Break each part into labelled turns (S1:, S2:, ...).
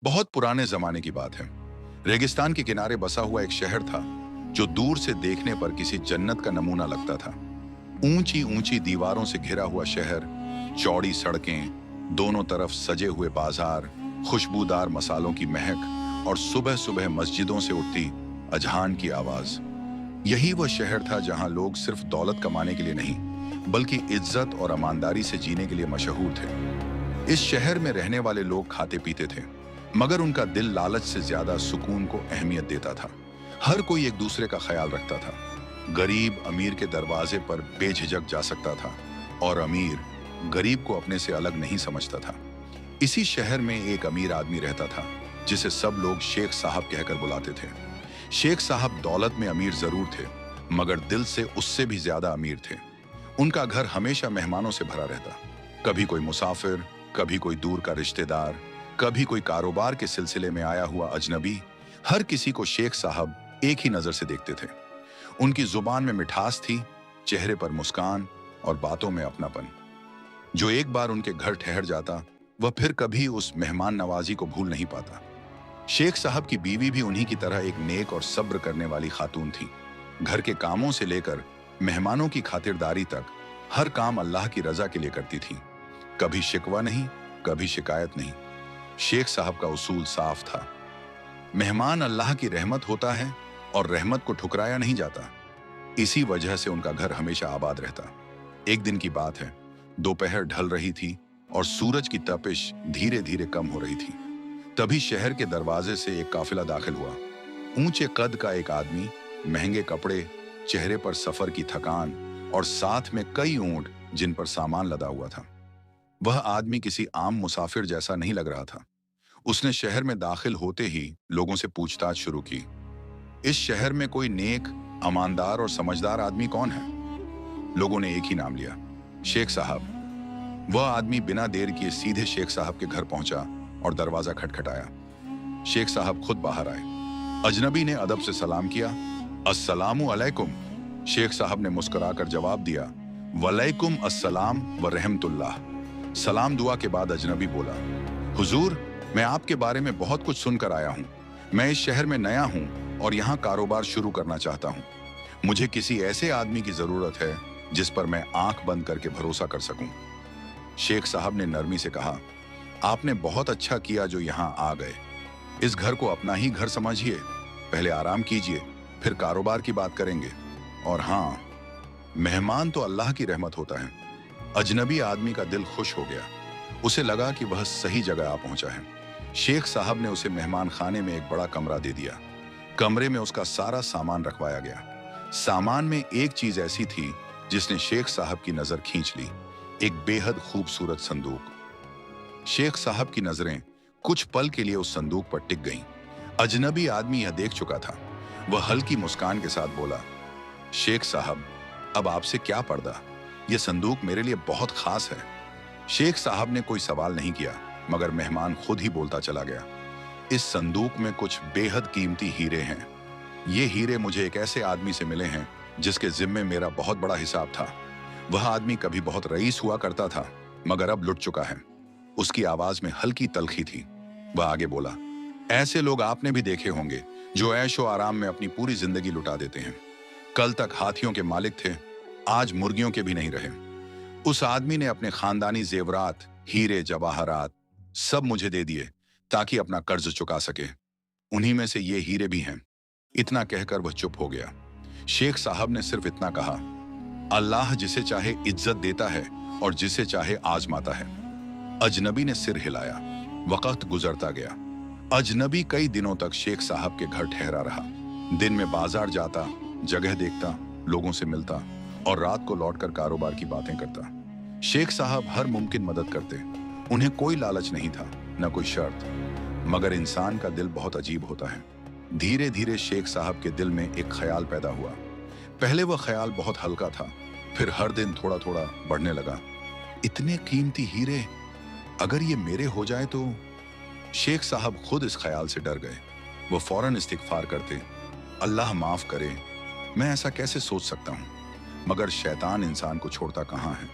S1: बहुत पुराने जमाने की बात है। रेगिस्तान के किनारे बसा हुआ एक शहर था जो दूर से देखने पर किसी जन्नत का नमूना लगता था। ऊंची ऊंची दीवारों से घिरा हुआ शहर, चौड़ी सड़कें, दोनों तरफ सजे हुए बाजार, खुशबूदार मसालों की महक और सुबह सुबह मस्जिदों से उठती अजहान की आवाज। यही वह शहर था जहां लोग सिर्फ दौलत कमाने के लिए नहीं, बल्कि इज्जत और ईमानदारी से जीने के लिए मशहूर थे। इस शहर में रहने वाले लोग खाते पीते थे, मगर उनका दिल लालच से ज्यादा सुकून को अहमियत देता था। हर कोई एक दूसरे का ख्याल रखता था। गरीब अमीर के दरवाजे पर बेझिझक जा सकता था और अमीर गरीब को अपने से अलग नहीं समझता था। इसी शहर में एक अमीर आदमी रहता था जिसे सब लोग शेख साहब कहकर बुलाते थे। शेख साहब दौलत में अमीर जरूर थे, मगर दिल से उससे भी ज्यादा अमीर थे। उनका घर हमेशा मेहमानों से भरा रहता। कभी कोई मुसाफिर, कभी कोई दूर का रिश्तेदार, कभी कोई कारोबार के सिलसिले में आया हुआ अजनबी। हर किसी को शेख साहब एक ही नजर से देखते थे। उनकी जुबान में मिठास थी, चेहरे पर मुस्कान और बातों में अपनापन। जो एक बार उनके घर ठहर जाता, वह फिर कभी उस मेहमान नवाजी को भूल नहीं पाता। शेख साहब की बीवी भी उन्हीं की तरह एक नेक और सब्र करने वाली खातून थी। घर के कामों से लेकर मेहमानों की खातिरदारी तक हर काम अल्लाह की रजा के लिए करती थी। कभी शिकवा नहीं, कभी शिकायत नहीं। शेख साहब का उसूल साफ था, मेहमान अल्लाह की रहमत होता है और रहमत को ठुकराया नहीं जाता। इसी वजह से उनका घर हमेशा आबाद रहता। एक दिन की बात है, दोपहर ढल रही थी और सूरज की तपिश धीरे धीरे कम हो रही थी। तभी शहर के दरवाजे से एक काफिला दाखिल हुआ। ऊंचे कद का एक आदमी, महंगे कपड़े, चेहरे पर सफर की थकान और साथ में कई ऊंट जिन पर सामान लदा हुआ था। वह आदमी किसी आम मुसाफिर जैसा नहीं लग रहा था। उसने शहर में दाखिल होते ही लोगों से पूछताछ शुरू की। इस शहर में कोई नेक, ईमानदार और समझदार आदमी कौन है? लोगों ने एक ही नाम लिया, शेख साहब। वह आदमी बिना देर किए सीधे शेख साहब के घर पहुंचा और दरवाजा खटखटाया। शेख साहब खुद बाहर आए। अजनबी ने अदब से सलाम किया। अस्सलामु अलैकुम। शेख साहब ने मुस्कुराकर जवाब दिया, वलैकुम अस्सलाम व रहमतुल्लाह। सलाम दुआ के बाद अजनबी बोला, हुजूर, मैं आपके बारे में बहुत कुछ सुनकर आया हूँ। मैं इस शहर में नया हूँ और यहाँ कारोबार शुरू करना चाहता हूँ। मुझे किसी ऐसे आदमी की जरूरत है जिस पर मैं आंख बंद करके भरोसा कर सकूं। शेख साहब ने नरमी से कहा, आपने बहुत अच्छा किया जो यहाँ आ गए। इस घर को अपना ही घर समझिए। पहले आराम कीजिए, फिर कारोबार की बात करेंगे। और हाँ, मेहमान तो अल्लाह की रहमत होता है। अजनबी आदमी का दिल खुश हो गया। उसे लगा कि वह सही जगह आ पहुंचा है। शेख साहब ने उसे मेहमान खाने में एक बड़ा कमरा दे दिया। कमरे में उसका सारा सामान रखवाया गया। सामान में एक चीज ऐसी थी जिसने शेख साहब की नजर खींच ली, एक बेहद खूबसूरत संदूक। शेख साहब की नजरें कुछ पल के लिए उस संदूक पर टिक गईं। अजनबी आदमी यह देख चुका था। वह हल्की मुस्कान के साथ बोला, शेख साहब, अब आपसे क्या पर्दा, यह संदूक मेरे लिए बहुत खास है। शेख साहब ने कोई सवाल नहीं किया, मगर मेहमान खुद ही बोलता चला गया, इस संदूक में कुछ बेहद कीमती हीरे हैं। ये हीरे मुझे एक ऐसे आदमी से मिले हैं जिसके जिम्मे मेरा बहुत बड़ा हिसाब था। वह आदमी कभी बहुत रईस हुआ करता था, मगर अब लुट चुका है। उसकी आवाज में हल्की तलखी थी। वह आगे बोला, ऐसे लोग आपने भी देखे होंगे जो ऐशो आराम में अपनी पूरी जिंदगी लुटा देते हैं। कल तक हाथियों के मालिक थे, आज मुर्गियों के भी नहीं रहे। उस आदमी ने अपने खानदानी जेवरात, हीरे जवाहरात सब मुझे दे दिए ताकि अपना कर्ज चुका सके। उन्हीं में से ये हीरे भी हैं। इतना कहकर वह चुप हो गया। शेख साहब ने सिर्फ इतना कहा, अल्लाह जिसे चाहे इज्जत देता है और जिसे चाहे आजमाता है। अजनबी ने सिर हिलाया। वक्त गुजरता गया। अजनबी कई दिनों तक शेख साहब के घर ठहरा रहा। दिन में बाजार जाता, जगह देखता, लोगों से मिलता और रात को लौटकर कारोबार की बातें करता। शेख साहब हर मुमकिन मदद करते। उन्हें कोई लालच नहीं था, न कोई शर्त। मगर इंसान का दिल बहुत अजीब होता है। धीरे धीरे शेख साहब के दिल में एक ख्याल पैदा हुआ। पहले वह ख्याल बहुत हल्का था, फिर हर दिन थोड़ा थोड़ा बढ़ने लगा। इतने कीमती हीरे, अगर ये मेरे हो जाए तो? शेख साहब खुद इस ख्याल से डर गए। वो फौरन इस्तिगफार करते, अल्लाह माफ करे, मैं ऐसा कैसे सोच सकता हूँ। मगर शैतान इंसान को छोड़ता कहाँ है।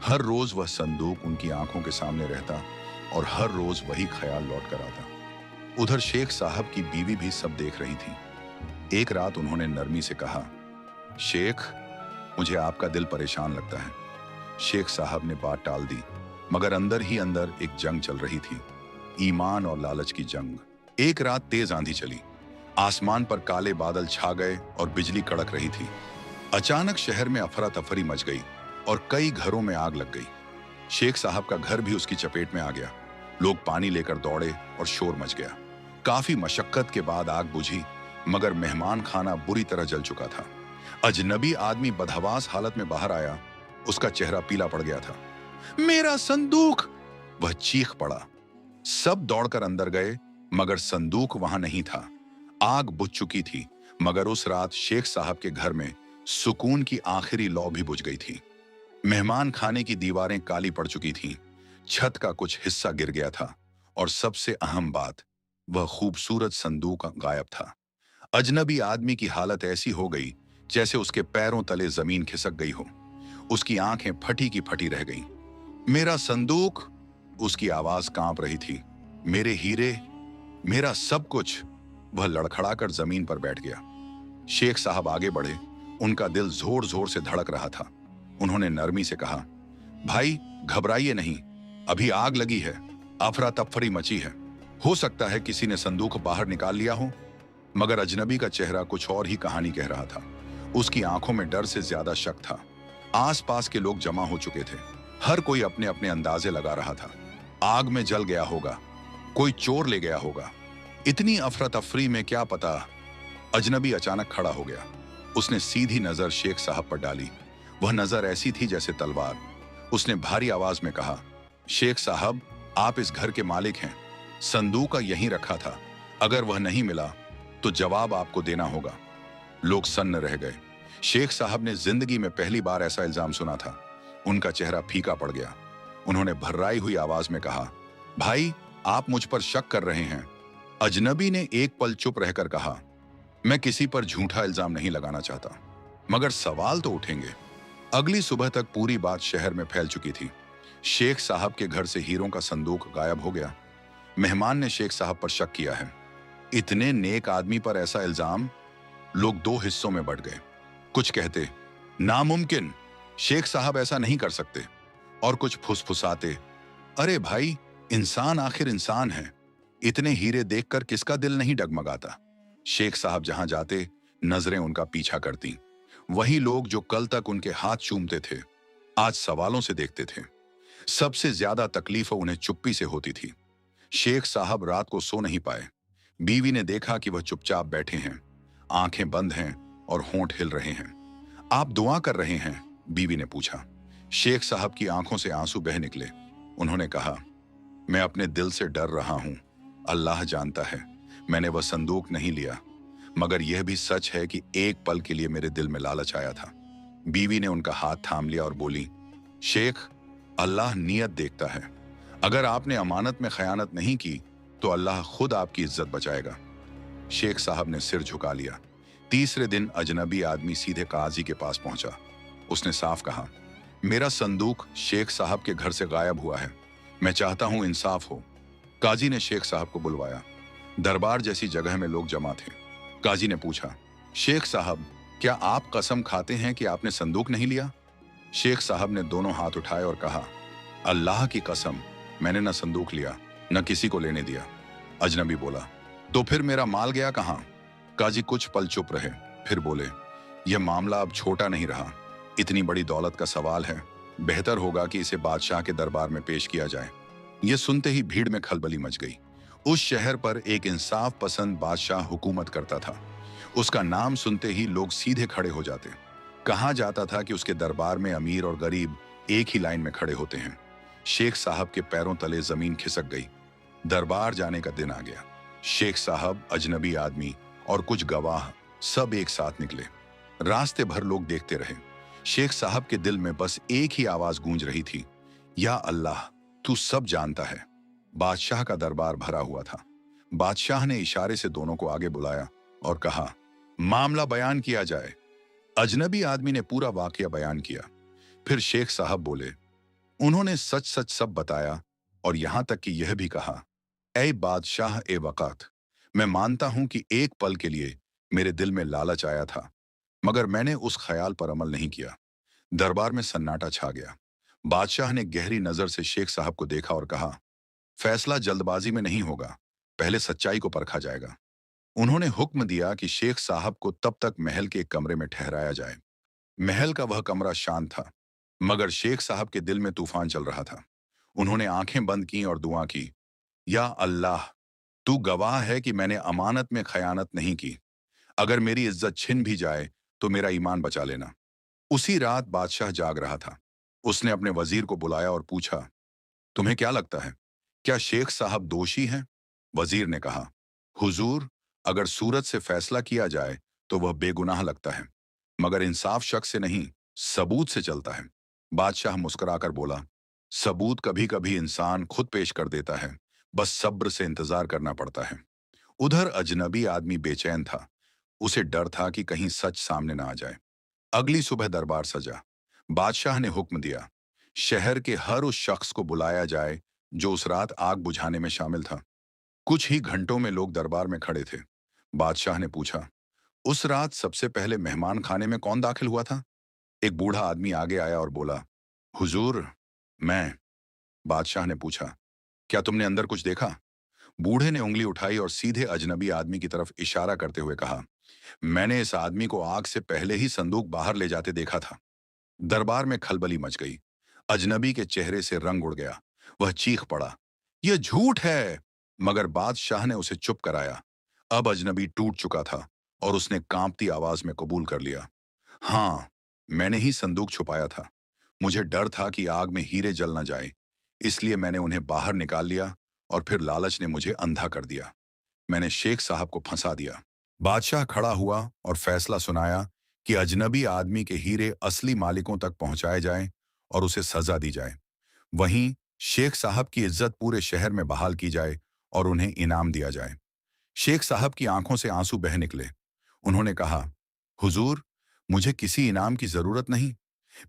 S1: हर रोज वह संदूक उनकी आंखों के सामने रहता और हर रोज वही ख्याल लौट कर आता। उधर शेख साहब की बीवी भी सब देख रही थी। एक रात उन्होंने नरमी से कहा, शेख, मुझे आपका दिल परेशान लगता है। शेख साहब ने बात टाल दी, मगर अंदर ही अंदर एक जंग चल रही थी, ईमान और लालच की जंग। एक रात तेज आंधी चली, आसमान पर काले बादल छा गए और बिजली कड़क रही थी। अचानक शहर में अफरा तफरी मच गई और कई घरों में आग लग गई। शेख साहब का घर भी उसकी चपेट में आ गया। लोग पानी लेकर दौड़े और शोर मच गया। काफी मशक्कत के बाद आग बुझी, मगर मेहमान खाना बुरी तरह जल चुका था। अजनबी आदमी बदहवास हालत में बाहर आया। उसका चेहरा पीला पड़ गया था। मेरा संदूक! वह चीख पड़ा। सब दौड़कर अंदर गए, मगर संदूक वहां नहीं था। आग बुझ चुकी थी, मगर उस रात शेख साहब के घर में सुकून की आखिरी लौ भी बुझ गई थी। मेहमान खाने की दीवारें काली पड़ चुकी थीं, छत का कुछ हिस्सा गिर गया था, और सबसे अहम बात, वह खूबसूरत संदूक गायब था। अजनबी आदमी की हालत ऐसी हो गई जैसे उसके पैरों तले जमीन खिसक गई हो। उसकी आंखें फटी की फटी रह गईं। मेरा संदूक! उसकी आवाज कांप रही थी। मेरे हीरे, मेरा सब कुछ! वह लड़खड़ाकर जमीन पर बैठ गया। शेख साहब आगे बढ़े। उनका दिल जोर जोर से धड़क रहा था। उन्होंने नरमी से कहा, भाई, घबराइए नहीं, अभी आग लगी है, अफरा तफरी मची है, हो सकता है किसी ने संदूक बाहर निकाल लिया हो। मगर अजनबी का चेहरा कुछ और ही कहानी कह रहा था। उसकी आंखों में डर से ज्यादा शक था। आसपास के लोग जमा हो चुके थे। हर कोई अपने अपने अंदाजे लगा रहा था। आग में जल गया होगा, कोई चोर ले गया होगा। इतनी अफरा तफरी में क्या पता। अजनबी अचानक खड़ा हो गया। उसने सीधी नजर शेख साहब पर डाली। वह नजर ऐसी थी जैसे तलवार। उसने भारी आवाज में कहा, शेख साहब, आप इस घर के मालिक हैं। संदूक का यहीं रखा था। अगर वह नहीं मिला तो जवाब आपको देना होगा। लोग सन्न रह गए। शेख साहब ने जिंदगी में पहली बार ऐसा इल्जाम सुना था। उनका चेहरा फीका पड़ गया। उन्होंने भर्राई हुई आवाज में कहा, भाई, आप मुझ पर शक कर रहे हैं। अजनबी ने एक पल चुप रहकर कहा, मैं किसी पर झूठा इल्जाम नहीं लगाना चाहता, मगर सवाल तो उठेंगे। अगली सुबह तक पूरी बात शहर में फैल चुकी थी। शेख साहब के घर से हीरों का संदूक गायब हो गया। मेहमान ने शेख साहब पर शक किया है। इतने नेक आदमी पर ऐसा इल्जाम! लोग दो हिस्सों में बंट गए। कुछ कहते, नामुमकिन, शेख साहब ऐसा नहीं कर सकते। और कुछ फुसफुसाते, अरे भाई, इंसान आखिर इंसान है। इतने हीरे देखकर किसका दिल नहीं डगमगाता। शेख साहब जहां जाते, नजरें उनका पीछा करती। वही लोग जो कल तक उनके हाथ चूमते थे, आज सवालों से देखते थे। सबसे ज्यादा तकलीफ उन्हें चुप्पी से होती थी। शेख साहब रात को सो नहीं पाए। बीवी ने देखा कि वह चुपचाप बैठे हैं, आंखें बंद हैं और होंठ हिल रहे हैं। आप दुआ कर रहे हैं? बीवी ने पूछा। शेख साहब की आंखों से आंसू बह निकले। उन्होंने कहा, मैं अपने दिल से डर रहा हूं। अल्लाह जानता है, मैंने वह संदूक नहीं लिया, मगर यह भी सच है कि एक पल के लिए मेरे दिल में लालच आया था। बीवी ने उनका हाथ थाम लिया और बोली, शेख, अल्लाह नियत देखता है। अगर आपने अमानत में खयानत नहीं की तो अल्लाह खुद आपकी इज्जत बचाएगा। शेख साहब ने सिर झुका लिया। तीसरे दिन अजनबी आदमी सीधे काजी के पास पहुंचा। उसने साफ कहा, मेरा संदूक शेख साहब के घर से गायब हुआ है। मैं चाहता हूं इंसाफ हो। काजी ने शेख साहब को बुलवाया। दरबार जैसी जगह में लोग जमा थे। काजी ने पूछा, शेख साहब, क्या आप कसम खाते हैं कि आपने संदूक नहीं लिया? शेख साहब ने दोनों हाथ उठाए और कहा, अल्लाह की कसम, मैंने न संदूक लिया, न किसी को लेने दिया। अजनबी बोला, तो फिर मेरा माल गया कहां? काजी कुछ पल चुप रहे, फिर बोले, यह मामला अब छोटा नहीं रहा। इतनी बड़ी दौलत का सवाल है, बेहतर होगा कि इसे बादशाह के दरबार में पेश किया जाए। यह सुनते ही भीड़ में खलबली मच गई। उस शहर पर एक इंसाफ पसंद बादशाह हुकूमत करता था। उसका नाम सुनते ही लोग सीधे खड़े हो जाते। कहा जाता था कि उसके दरबार में अमीर और गरीब एक ही लाइन में खड़े होते हैं। शेख साहब के पैरों तले जमीन खिसक गई। दरबार जाने का दिन आ गया। शेख साहब, अजनबी आदमी और कुछ गवाह सब एक साथ निकले। रास्ते भर लोग देखते रहे। शेख साहब के दिल में बस एक ही आवाज गूंज रही थी, या अल्लाह, तू सब जानता है। बादशाह का दरबार भरा हुआ था। बादशाह ने इशारे से दोनों को आगे बुलाया और कहा, मामला बयान किया जाए। अजनबी आदमी ने पूरा वाकया बयान किया। फिर शेख साहब बोले। उन्होंने सच सच सब बताया और यहां तक कि यह भी कहा, ऐ बादशाह ए वक़ात, मैं मानता हूं कि एक पल के लिए मेरे दिल में लालच आया था, मगर मैंने उस ख्याल पर अमल नहीं किया। दरबार में सन्नाटा छा गया। बादशाह ने गहरी नजर से शेख साहब को देखा और कहा, फैसला जल्दबाजी में नहीं होगा, पहले सच्चाई को परखा जाएगा। उन्होंने हुक्म दिया कि शेख साहब को तब तक महल के एक कमरे में ठहराया जाए। महल का वह कमरा शांत था, मगर शेख साहब के दिल में तूफान चल रहा था। उन्होंने आंखें बंद की और दुआ की, या अल्लाह, तू गवाह है कि मैंने अमानत में खयानत नहीं की। अगर मेरी इज्जत छिन भी जाए तो मेरा ईमान बचा लेना। उसी रात बादशाह जाग रहा था। उसने अपने वजीर को बुलाया और पूछा, तुम्हें क्या लगता है, क्या शेख साहब दोषी हैं? वजीर ने कहा, हुजूर, अगर सूरत से फैसला किया जाए तो वह बेगुनाह लगता है, मगर इंसाफ शख्स से नहीं, सबूत से चलता है। बादशाह मुस्कुराकर बोला, सबूत कभी कभी इंसान खुद पेश कर देता है, बस सब्र से इंतजार करना पड़ता है। उधर अजनबी आदमी बेचैन था। उसे डर था कि कहीं सच सामने ना आ जाए। अगली सुबह दरबार सजा। बादशाह ने हुक्म दिया, शहर के हर उस शख्स को बुलाया जाए जो उस रात आग बुझाने में शामिल था। कुछ ही घंटों में लोग दरबार में खड़े थे। बादशाह ने पूछा, उस रात सबसे पहले मेहमान खाने में कौन दाखिल हुआ था? एक बूढ़ा आदमी आगे आया और बोला, हुजूर, मैं। बादशाह ने पूछा, क्या तुमने अंदर कुछ देखा? बूढ़े ने उंगली उठाई और सीधे अजनबी आदमी की तरफ इशारा करते हुए कहा, मैंने इस आदमी को आग से पहले ही संदूक बाहर ले जाते देखा था। दरबार में खलबली मच गई। अजनबी के चेहरे से रंग उड़ गया। वह चीख पड़ा, यह झूठ है। मगर बादशाह ने उसे चुप कराया। अब अजनबी टूट चुका था और उसने कांपती आवाज में कबूल कर लिया, हाँ, मैंने ही संदूक छुपाया था। मुझे डर था कि आग में हीरे जल न जाए, इसलिए मैंने उन्हें बाहर निकाल लिया और फिर लालच ने मुझे अंधा कर दिया। मैंने शेख साहब को फंसा दिया। बादशाह खड़ा हुआ और फैसला सुनाया कि अजनबी आदमी के हीरे असली मालिकों तक पहुंचाए जाएं और उसे सजा दी जाए। वहीं शेख साहब की इज्जत पूरे शहर में बहाल की जाए और उन्हें इनाम दिया जाए। शेख साहब की आंखों से आंसू बह निकले। उन्होंने कहा, हुजूर, मुझे किसी इनाम की जरूरत नहीं।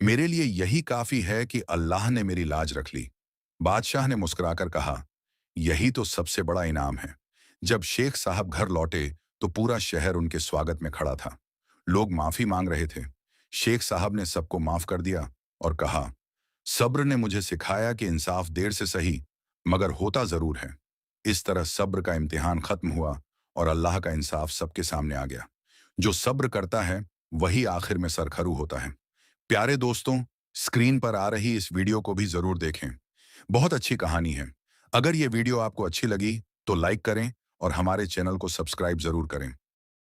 S1: मेरे लिए यही काफी है कि अल्लाह ने मेरी लाज रख ली। बादशाह ने मुस्कुराकर कहा, यही तो सबसे बड़ा इनाम है। जब शेख साहब घर लौटे तो पूरा शहर उनके स्वागत में खड़ा था। लोग माफी मांग रहे थे। शेख साहब ने सबको माफ कर दिया और कहा, सब्र ने मुझे सिखाया कि इंसाफ देर से सही, मगर होता जरूर है। इस तरह सब्र का इम्तिहान खत्म हुआ और अल्लाह का इंसाफ सबके सामने आ गया। जो सब्र करता है वही आखिर में सरखरू होता है। प्यारे दोस्तों, स्क्रीन पर आ रही इस वीडियो को भी जरूर देखें। बहुत अच्छी कहानी है। अगर ये वीडियो आपको अच्छी लगी तो लाइक करें और हमारे चैनल को सब्सक्राइब जरूर करें।